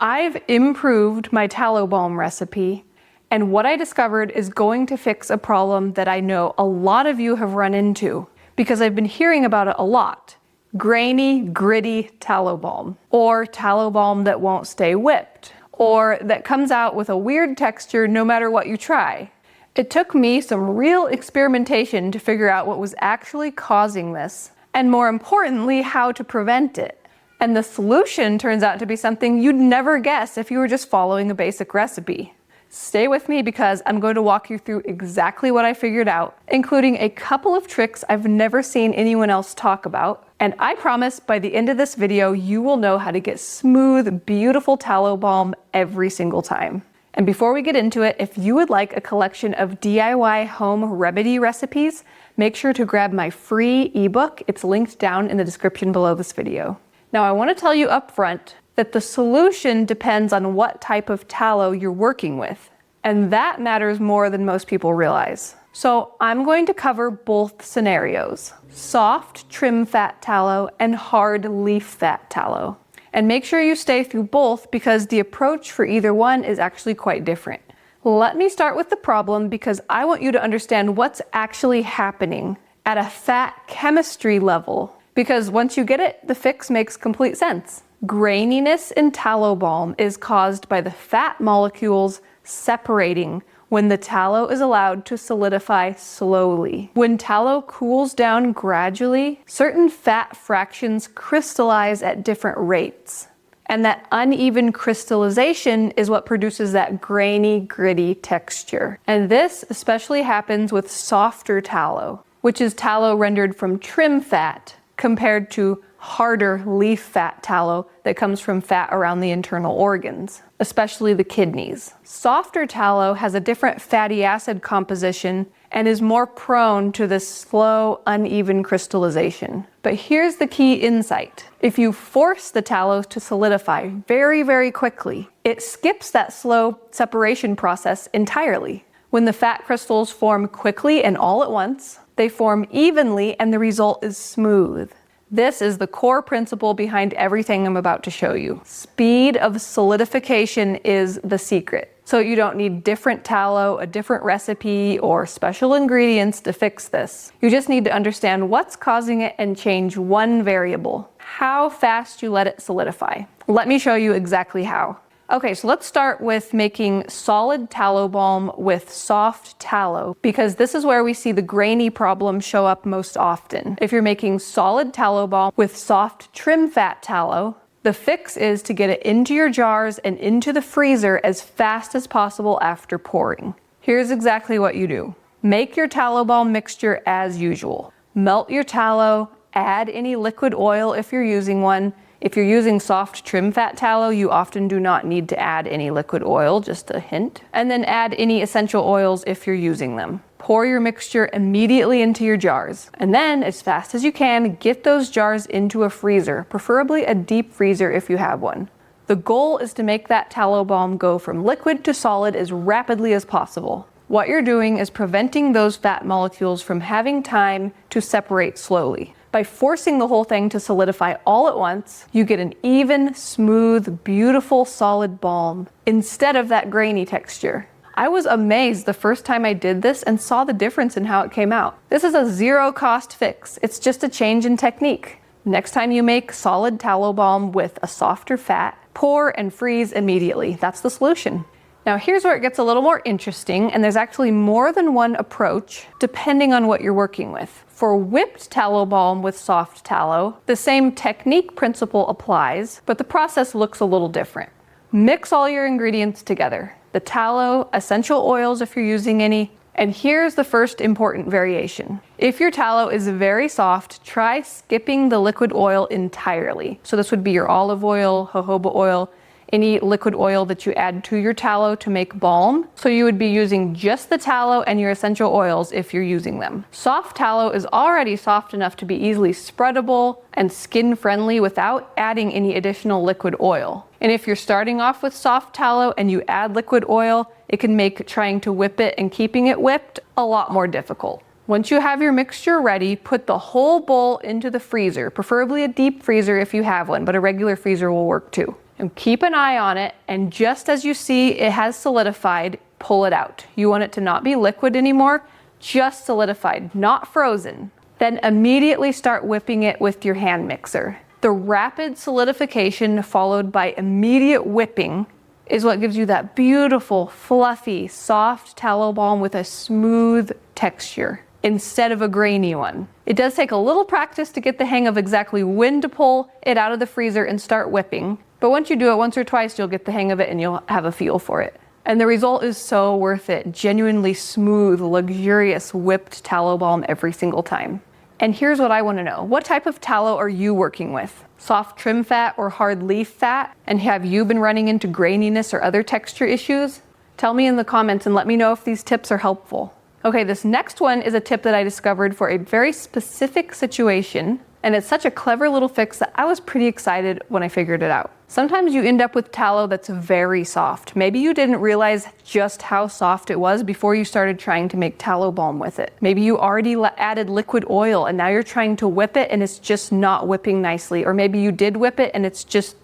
I've improved my tallow balm recipe, and what I discovered is going to fix a problem that I know a lot of you have run into because I've been hearing about it a lot. Grainy, gritty tallow balm, or tallow balm that won't stay whipped, or that comes out with a weird texture no matter what you try. It took me some real experimentation to figure out what was actually causing this, and more importantly, how to prevent it. And the solution turns out to be something you'd never guess if you were just following a basic recipe. Stay with me because I'm going to walk you through exactly what I figured out, including a couple of tricks I've never seen anyone else talk about. And I promise by the end of this video, you will know how to get smooth, beautiful tallow balm every single time. And before we get into it, if you would like a collection of DIY home remedy recipes, make sure to grab my free ebook. It's linked down in the description below this video. Now, I want to tell you up front that the solution depends on what type of tallow you're working with, and that matters more than most people realize. So I'm going to cover both scenarios: soft trim fat tallow and hard leaf fat tallow. And make sure you stay through both because the approach for either one is actually quite different. Let me start with the problem because I want you to understand what's actually happening at a fat chemistry level. Because once you get it, the fix makes complete sense. Graininess in tallow balm is caused by the fat molecules separating when the tallow is allowed to solidify slowly. When tallow cools down gradually, certain fat fractions crystallize at different rates. And that uneven crystallization is what produces that grainy, gritty texture. And this especially happens with softer tallow, which is tallow rendered from trim fat, compared to harder leaf fat tallow that comes from fat around the internal organs, especially the kidneys. Softer tallow has a different fatty acid composition and is more prone to this slow, uneven crystallization. But here's the key insight. If you force the tallow to solidify very, very quickly, it skips that slow separation process entirely. When the fat crystals form quickly and all at once, they form evenly and the result is smooth. This is the core principle behind everything I'm about to show you. Speed of solidification is the secret. So you don't need different tallow, a different recipe, or special ingredients to fix this. You just need to understand what's causing it and change one variable: how fast you let it solidify. Let me show you exactly how. Okay, so let's start with making solid tallow balm with soft tallow, because this is where we see the grainy problem show up most often. If you're making solid tallow balm with soft trim fat tallow, the fix is to get it into your jars and into the freezer as fast as possible after pouring. Here's exactly what you do. Make your tallow balm mixture as usual. Melt your tallow, add any liquid oil if you're using one. If you're using soft trim fat tallow, you often do not need to add any liquid oil, just a hint. And then add any essential oils if you're using them. Pour your mixture immediately into your jars. And then, as fast as you can, get those jars into a freezer, preferably a deep freezer if you have one. The goal is to make that tallow balm go from liquid to solid as rapidly as possible. What you're doing is preventing those fat molecules from having time to separate slowly. By forcing the whole thing to solidify all at once, you get an even, smooth, beautiful, solid balm instead of that grainy texture. I was amazed the first time I did this and saw the difference in how it came out. This is a zero-cost fix. It's just a change in technique. Next time you make solid tallow balm with a softer fat, pour and freeze immediately. That's the solution. Now here's where it gets a little more interesting, and there's actually more than one approach depending on what you're working with. For whipped tallow balm with soft tallow, the same technique principle applies, but the process looks a little different. Mix all your ingredients together: the tallow, essential oils if you're using any, and here's the first important variation. If your tallow is very soft, try skipping the liquid oil entirely. So this would be your olive oil, jojoba oil, any liquid oil that you add to your tallow to make balm. So you would be using just the tallow and your essential oils if you're using them. Soft tallow is already soft enough to be easily spreadable and skin friendly without adding any additional liquid oil. And if you're starting off with soft tallow and you add liquid oil, it can make trying to whip it and keeping it whipped a lot more difficult. Once you have your mixture ready, put the whole bowl into the freezer, preferably a deep freezer if you have one, but a regular freezer will work too. And keep an eye on it, and just as you see it has solidified, pull it out. You want it to not be liquid anymore, just solidified, not frozen. Then immediately start whipping it with your hand mixer. The rapid solidification followed by immediate whipping is what gives you that beautiful, fluffy, soft tallow balm with a smooth texture instead of a grainy one. It does take a little practice to get the hang of exactly when to pull it out of the freezer and start whipping, but once you do it once or twice, you'll get the hang of it and you'll have a feel for it. And the result is so worth it. Genuinely smooth, luxurious whipped tallow balm every single time. And here's what I want to know. What type of tallow are you working with? Soft trim fat or hard leaf fat? And have you been running into graininess or other texture issues? Tell me in the comments and let me know if these tips are helpful. Okay, this next one is a tip that I discovered for a very specific situation. And it's such a clever little fix that I was pretty excited when I figured it out. Sometimes you end up with tallow that's very soft. Maybe you didn't realize just how soft it was before you started trying to make tallow balm with it. Maybe you already added liquid oil and now you're trying to whip it and it's just not whipping nicely. Or maybe you did whip it and it's just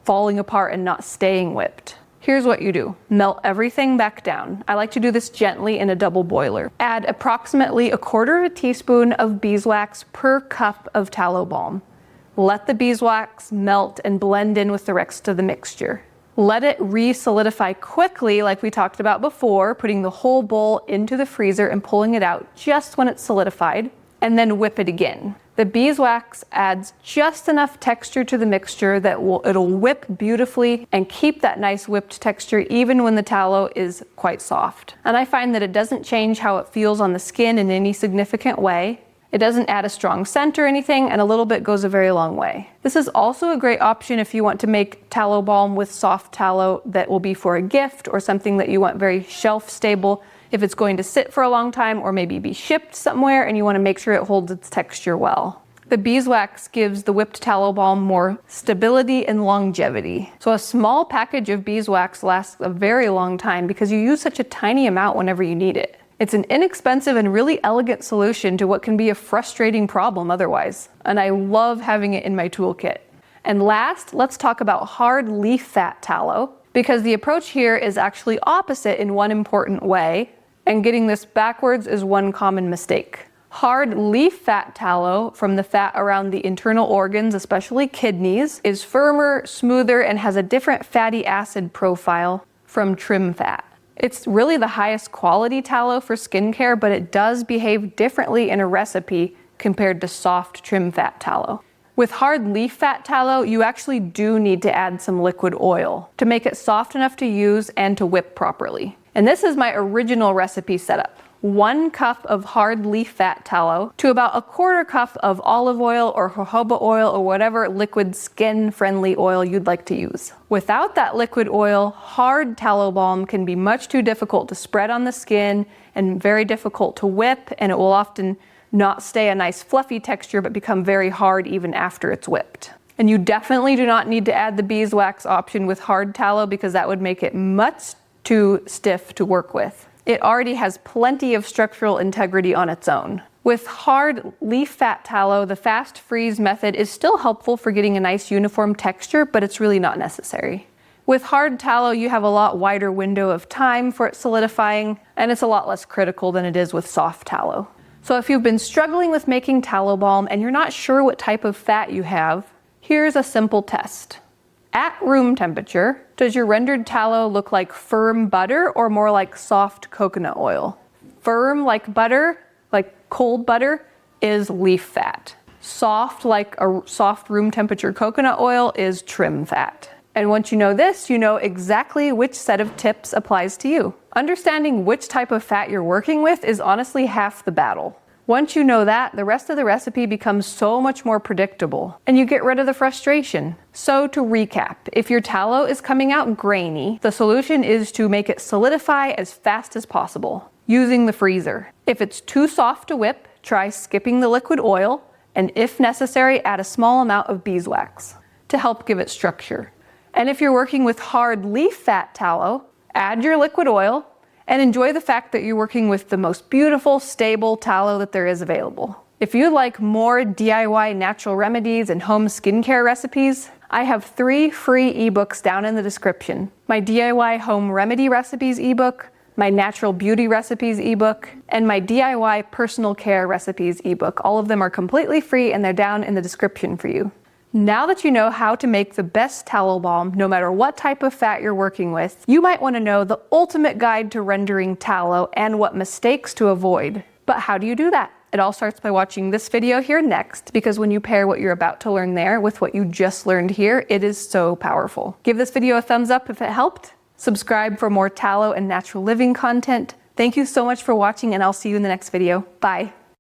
falling apart and not staying whipped. Here's what you do. Melt everything back down. I like to do this gently in a double boiler. Add approximately 1/4 teaspoon of beeswax per cup of tallow balm. Let the beeswax melt and blend in with the rest of the mixture. Let it re-solidify quickly like we talked about before, putting the whole bowl into the freezer and pulling it out just when it's solidified, and then whip it again. The beeswax adds just enough texture to the mixture that it'll whip beautifully and keep that nice whipped texture even when the tallow is quite soft. And I find that it doesn't change how it feels on the skin in any significant way. It doesn't add a strong scent or anything, and a little bit goes a very long way. This is also a great option if you want to make tallow balm with soft tallow that will be for a gift or something that you want very shelf stable. If it's going to sit for a long time or maybe be shipped somewhere and you want to make sure it holds its texture well. The beeswax gives the whipped tallow balm more stability and longevity. So a small package of beeswax lasts a very long time because you use such a tiny amount whenever you need it. It's an inexpensive and really elegant solution to what can be a frustrating problem otherwise. And I love having it in my toolkit. And last, let's talk about hard leaf fat tallow, because the approach here is actually opposite in one important way. And getting this backwards is one common mistake. Hard leaf fat tallow from the fat around the internal organs, especially kidneys, is firmer, smoother, and has a different fatty acid profile from trim fat. It's really the highest quality tallow for skincare, but it does behave differently in a recipe compared to soft trim fat tallow. With hard leaf fat tallow, you actually do need to add some liquid oil to make it soft enough to use and to whip properly. And this is my original recipe setup. 1 cup of hard leaf fat tallow to about 1/4 cup of olive oil or jojoba oil or whatever liquid skin-friendly oil you'd like to use. Without that liquid oil, hard tallow balm can be much too difficult to spread on the skin and very difficult to whip, and it will often not stay a nice fluffy texture but become very hard even after it's whipped. And you definitely do not need to add the beeswax option with hard tallow because that would make it much too stiff to work with. It already has plenty of structural integrity on its own. With hard leaf fat tallow, the fast freeze method is still helpful for getting a nice uniform texture, but it's really not necessary. With hard tallow, you have a lot wider window of time for it solidifying, and it's a lot less critical than it is with soft tallow. So if you've been struggling with making tallow balm and you're not sure what type of fat you have, here's a simple test. At room temperature, does your rendered tallow look like firm butter or more like soft coconut oil? Firm like butter, like cold butter, is leaf fat. Soft like a soft room temperature coconut oil is trim fat. And once you know this, you know exactly which set of tips applies to you. Understanding which type of fat you're working with is honestly half the battle. Once you know that, the rest of the recipe becomes so much more predictable, and you get rid of the frustration. So to recap, if your tallow is coming out grainy, the solution is to make it solidify as fast as possible, using the freezer. If it's too soft to whip, try skipping the liquid oil, and if necessary, add a small amount of beeswax to help give it structure. And if you're working with hard leaf fat tallow, add your liquid oil, and enjoy the fact that you're working with the most beautiful, stable tallow that there is available. If you'd like more DIY natural remedies and home skincare recipes, I have 3 free ebooks down in the description. My DIY home remedy recipes ebook, my natural beauty recipes ebook, and my DIY personal care recipes ebook. All of them are completely free and they're down in the description for you. Now that you know how to make the best tallow balm, no matter what type of fat you're working with, you might want to know the ultimate guide to rendering tallow and what mistakes to avoid. But how do you do that? It all starts by watching this video here next, because when you pair what you're about to learn there with what you just learned here, it is so powerful. Give this video a thumbs up if it helped. Subscribe for more tallow and natural living content. Thank you so much for watching, and I'll see you in the next video. Bye.